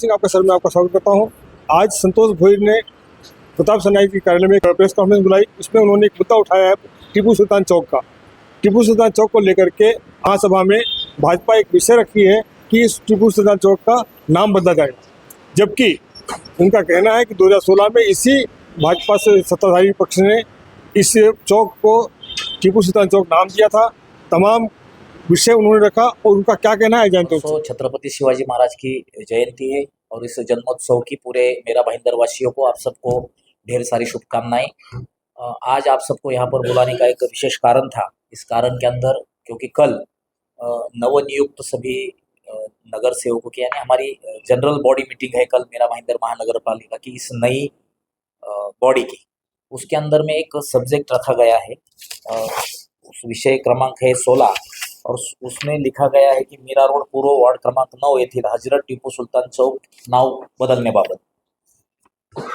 सिंह आपका सर में आपका स्वागत करता हूं। आज संतोष भोईर ने प्रताप सरनाईक के कार्यालय में एक प्रेस कॉन्फ्रेंस बुलाई। इसमें उन्होंने एक मुद्दा उठाया है टीपू सुल्तान चौक का। टीपू सुल्तान चौक को लेकर के महासभा में भाजपा एक विषय रखी है कि इस टीपू सुल्तान चौक का नाम बदला जाएगा, जबकि उनका कहना है कि 2016 में इसी भाजपा से सत्ताधारी पक्ष ने इस चौक को टीपू सुल्तान चौक नाम दिया था। तमाम विषय उन्होंने रखा और उनका क्या कहना है जानते हो। छत्रपति शिवाजी महाराज की जयंती है और इस जन्मोत्सव की पूरे मेरा भाईंदर वासियों को, आप सबको ढेर सारी शुभकामनाएं। आज आप सबको यहाँ पर बुलाने का एक विशेष कारण था। इस कारण के अंदर क्योंकि कल नवनियुक्त सभी नगर सेवकों की यानी हमारी जनरल बॉडी मीटिंग है कल मेरा भाईंदर महानगर पालिका की इस नई बॉडी की, उसके अंदर में एक सब्जेक्ट रखा गया है। उस विषय क्रमांक है 16 और उसमें लिखा गया है कि मीरा रोड पूर्व वार्ड क्रमांक 9 येथील हजरत टीपू सुलतान चौक नाव बदलने बाबत।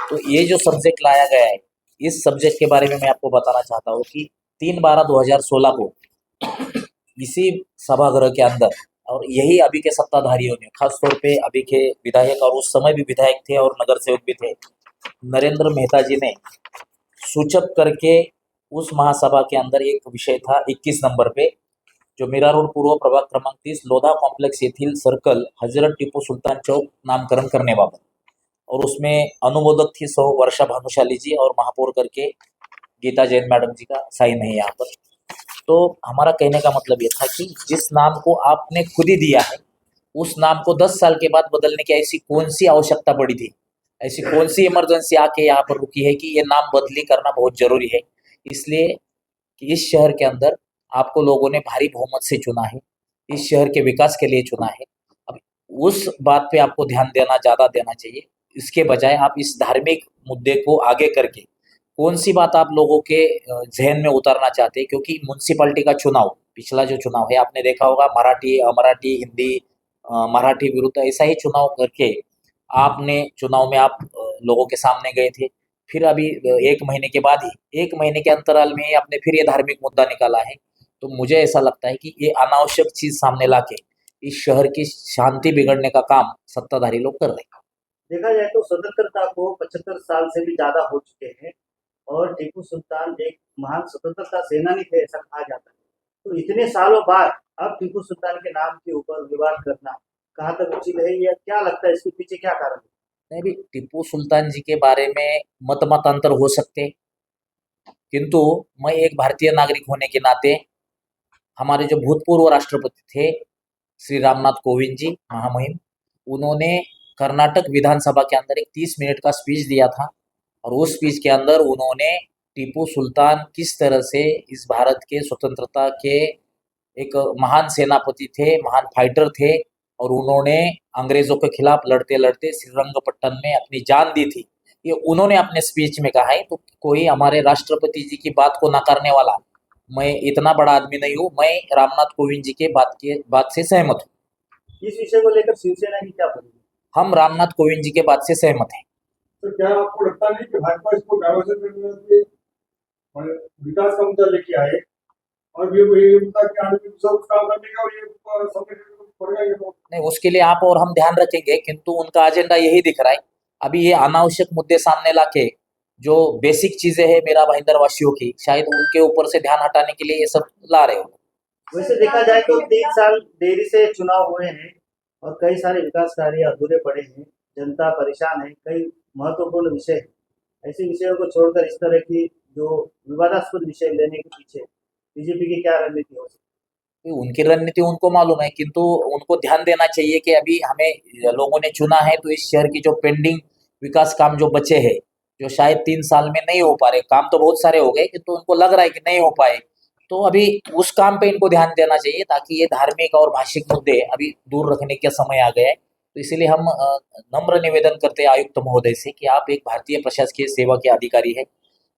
तो ये जो सब्जेक्ट लाया गया है, इस सब्जेक्ट के बारे में मैं आपको बताना चाहता हूँ कि 3/12/2016 को इसी सभागृह के अंदर और यही अभी के सत्ताधारियों ने, खासतौर पे अभी के विधायक और उस समय भी विधायक थे और नगर सेवक भी थे, नरेंद्र मेहता जी ने सूचक करके उस महासभा के अंदर एक विषय था 21 नंबर पे, जो मीरा रोड पूर्व प्रभाग क्रमांक 30 लोधा कॉम्प्लेक्स येथील सर्कल हजरत टीपू सुल्तान चौक नामकरण करने बाबत। और उसमें अनुमोदक थी सौ वर्षा भानुशाली जी और महापौर करके गीता जैन मैडम जी का साइन है यहाँ पर। तो हमारा कहने का मतलब ये था कि जिस नाम को आपने खुद ही दिया है, उस नाम को 10 साल के बाद बदलने की ऐसी कौन सी आवश्यकता पड़ी थी, ऐसी कौन सी इमरजेंसी आके यहाँ पर रुकी है कि ये नाम बदली करना बहुत जरूरी है। इसलिए कि इस शहर के अंदर आपको लोगों ने भारी बहुमत से चुना है, इस शहर के विकास के लिए चुना है। अब उस बात पे आपको ध्यान देना ज़्यादा देना चाहिए, इसके बजाय आप इस धार्मिक मुद्दे को आगे करके कौन सी बात आप लोगों के जहन में उतारना चाहते हैं। क्योंकि म्यूनसिपालिटी का चुनाव, पिछला जो चुनाव है आपने देखा होगा, मराठी अमराठी हिंदी मराठी विरुद्ध ऐसा ही चुनाव करके आपने चुनाव में आप लोगों के सामने गए थे। फिर अभी 1 महीने के बाद ही 1 महीने के अंतराल में ही आपने फिर ये धार्मिक मुद्दा निकाला है। तो मुझे ऐसा लगता है कि ये अनावश्यक चीज सामने लाके इस शहर की शांति बिगड़ने का काम सत्ताधारी लोग कर रहे हैं। देखा जाए तो स्वतंत्रता को 75 साल से भी ज्यादा हो चुके हैं और टीपू सुल्तान एक महान स्वतंत्रता सेनानी थे, ऐसा कहा जाता है। तो इतने सालों बाद अब टीपू सुल्तान के नाम के ऊपर विवाद करना कहाँ तक उचित है, या क्या लगता है इसके पीछे क्या कारण है? नहीं भी, टीपू सुल्तान जी के बारे में मतांतर हो सकते, किंतु मैं एक भारतीय नागरिक होने के नाते हमारे जो भूतपूर्व राष्ट्रपति थे श्री रामनाथ कोविंद जी महामहिम, उन्होंने कर्नाटक विधानसभा के अंदर एक 30 मिनट का स्पीच दिया था और उस स्पीच के अंदर उन्होंने टीपू सुल्तान किस तरह से इस भारत के स्वतंत्रता के एक महान सेनापति थे, महान फाइटर थे और उन्होंने अंग्रेजों के खिलाफ लड़ते लड़ते श्रीरंगपट्टनम में अपनी जान दी थी, ये उन्होंने अपने स्पीच में कहा है। तो कोई हमारे राष्ट्रपति जी की बात को नकारने वाला, मैं इतना बड़ा आदमी नहीं हूँ, मैं रामनाथ कोविंद जी के बात से सहमत हूँ। इस विषय को लेकर शिवसेना की क्या बोलेगी? हम रामनाथ कोविंद जी के बात से सहमत हैं। तो क्या आपको लगता नहीं कि भाजपा इसको डाइवर्जन करने के और विकास का मुद्दा लेके आए और ये मुद्दा कि आदमी सब काम करने का और ये समय पड़ेगा ये तो नहीं, उसके लिए आप और हम ध्यान रखेंगे, किंतु उनका एजेंडा यही दिख रहा है। अभी ये अनावश्यक मुद्दे सामने लाके जो बेसिक चीजें हैं मेरा भाईंदर वासियों की, शायद उनके ऊपर से ध्यान हटाने के लिए ये सब ला रहे हो। वैसे देखा जाए तो 3 साल देरी से चुनाव हुए हैं और कई सारे विकास कार्य अधूरे पड़े हैं, जनता परेशान है, कई महत्वपूर्ण विषय है। ऐसे विषयों को छोड़कर इस तरह की जो विवादास्पद विषय लेने के पीछे बीजेपी की क्या रणनीति हो सकती है? उनकी रणनीति उनको मालूम है, किंतु उनको ध्यान देना चाहिए कि अभी हमें लोगों ने चुना है, तो इस शहर की जो पेंडिंग विकास काम जो बचे हैं, जो शायद 3 साल में नहीं हो पा रहे, काम तो बहुत सारे हो गए किंतु उनको लग रहा है कि नहीं हो पाए, तो अभी उस काम पे इनको ध्यान देना चाहिए ताकि ये धार्मिक और भाषिक मुद्दे अभी दूर रखने का समय आ गया है। तो इसीलिए हम नम्र निवेदन करते हैं आयुक्त महोदय से कि आप एक भारतीय प्रशासकीय सेवा के अधिकारी है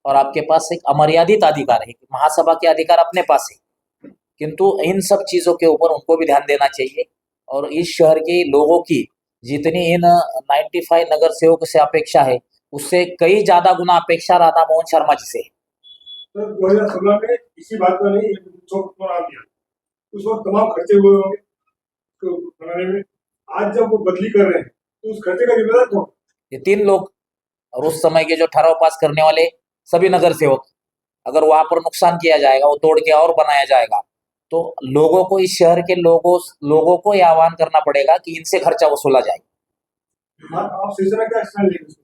और आपके पास एक अमर्यादित अधिकार है, महासभा के अधिकार अपने पास है, किंतु इन सब चीजों के ऊपर उनको भी ध्यान देना चाहिए। और इस शहर के लोगों की जितनी इन 95 नगर सेवक से अपेक्षा है, उससे कई ज्यादा गुना अपेक्षा राधा मोहन शर्मा जी से है। तो 2016 में इसी बात पर नहीं चौक पर आ दिया, उस वक्त तमाम खर्चे हुए होंगे तो बनाने में। आज जब वो बदली कर रहे हैं तो उस खर्चे का जिम्मेदार कौन? ये 3 लोग और उस समय के जो ठहराव पास करने वाले सभी नगर सेवक। अगर वहां पर नुकसान किया जाएगा, वो तोड़ के और बनाया जाएगा, तो लोगों को, इस शहर के लोगों को यह आह्वान करना पड़ेगा कि इनसे खर्चा वसूला जाए। आप शिवसेना का स्टैंड लेंगे?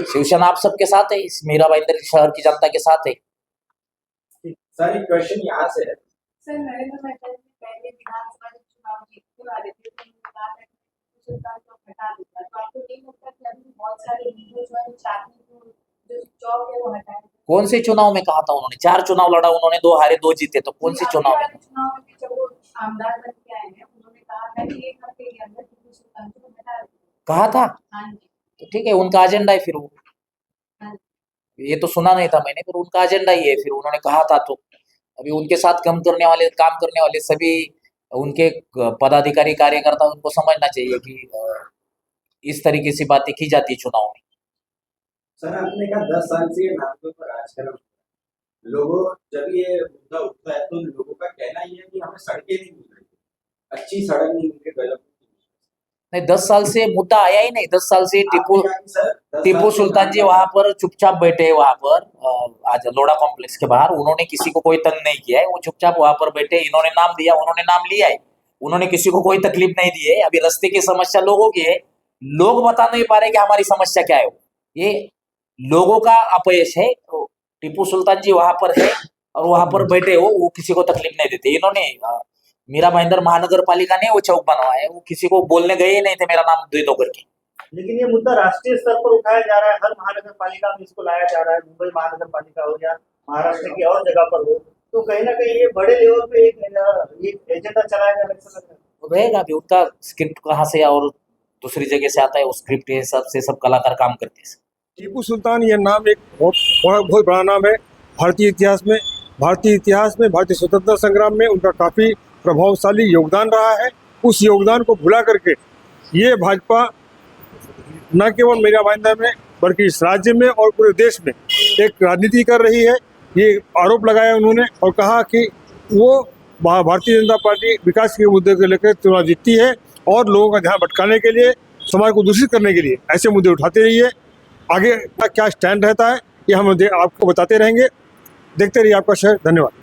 शिवसेना आप सबके साथ है, इस मीरा भाईंदर शहर की जनता के साथ है। सर एक क्वेश्चन यहाँ से है। सर नरेंद्र मोदी जी पहले विधानसभा के चुनाव जीतने वाले थे तो उन्होंने कहा था कि सुल्तान चौक हटा देगा, तो आपको नहीं लगता कि अभी बहुत सारे हिंदू जो है चाहते हैं कि जो चौक है वो हटाए? कौन से चुनाव में कहा था उन्होंने? 4 चुनाव लड़ा उन्होंने, 2 हारे 2 जीते, तो कौन से चुनाव में? चुनाव में जब वो आमदार बन के आए हैं उन्होंने कहा था कि 1 हफ्ते के अंदर टीपू सुल्तान को हटा देगा। कहा था? हाँ जी। तो ठीक है, उनका एजेंडा है फिर वो। हाँ। ये तो सुना नहीं था मैंने, पर उनका एजेंडा ही है फिर, उन्होंने कहा था तो। अभी उनके साथ काम करने वाले सभी उनके पदाधिकारी कार्यकर्ता, उनको समझना चाहिए कि इस तरीके से बातें की जाती है चुनाव में। सर आपने कहा 10 साल से ये नागपुर पर राजकारण, लोगों जब ये मुद्दा उठता है तो लोगों का कहना ये है कि हमें सड़कें नहीं मिल रही, अच्छी सड़क नहीं मिल रही। नहीं, 10 साल से मुद्दा आया ही नहीं। 10 साल से टीपू सुल्तान जी वहां पर चुपचाप बैठे, वहां पर आज लोड़ा कॉम्प्लेक्स के बाहर, उन्होंने किसी को कोई तंग नहीं किया है, वो चुपचाप वहां पर बैठे। इन्होंने नाम दिया, उन्होंने नाम लिया है, उन्होंने किसी को कोई तकलीफ नहीं दी है। अभी रास्ते की समस्या लोगों की है, लोग बता नहीं पा रहे कि हमारी समस्या क्या है। ये लोगों का अपयश है। तो टीपू सुल्तान जी वहां पर है और वहां पर बैठे हो, वो किसी को तकलीफ नहीं देते। इन्होंने मीरा भाईंदर महानगर पालिका ने वो चौक बनवाया है, वो किसी को बोलने गए ही नहीं थे मेरा नाम दे दो करके। लेकिन ये मुद्दा राष्ट्रीय स्तर पर उठाया जा रहा है, हर महानगर पालिका में इसको लाया जा रहा है, मुंबई महानगर पालिका हो या महाराष्ट्र की और जगह पर हो, तो कहीं ना कहीं ये बड़े लेवल पे एक एजेंडा चलाया जा रहा है। वो रहेगा भी, उनका स्क्रिप्ट कहाँ से और दूसरी जगह से आता है, वो स्क्रिप्ट के हिसाब से सब कलाकार काम करते हैं। टीपू सुल्तान ये नाम एक बहुत बड़ा नाम है भारतीय इतिहास में। भारतीय स्वतंत्रता संग्राम में उनका काफ़ी प्रभावशाली योगदान रहा है। उस योगदान को भुला करके ये भाजपा न केवल मीरा भाईंदर में बल्कि इस राज्य में और पूरे देश में एक राजनीति कर रही है। ये आरोप लगाया उन्होंने और कहा कि वो भारतीय जनता पार्टी विकास के मुद्दे को लेकर चुनाव जीतती है और लोगों का ध्यान भटकाने के लिए, समाज को दूषित करने के लिए ऐसे मुद्दे उठाते रही है। आगे क्या स्टैंड रहता है ये हम आपको बताते रहेंगे। देखते रहिए आपका शहर। धन्यवाद।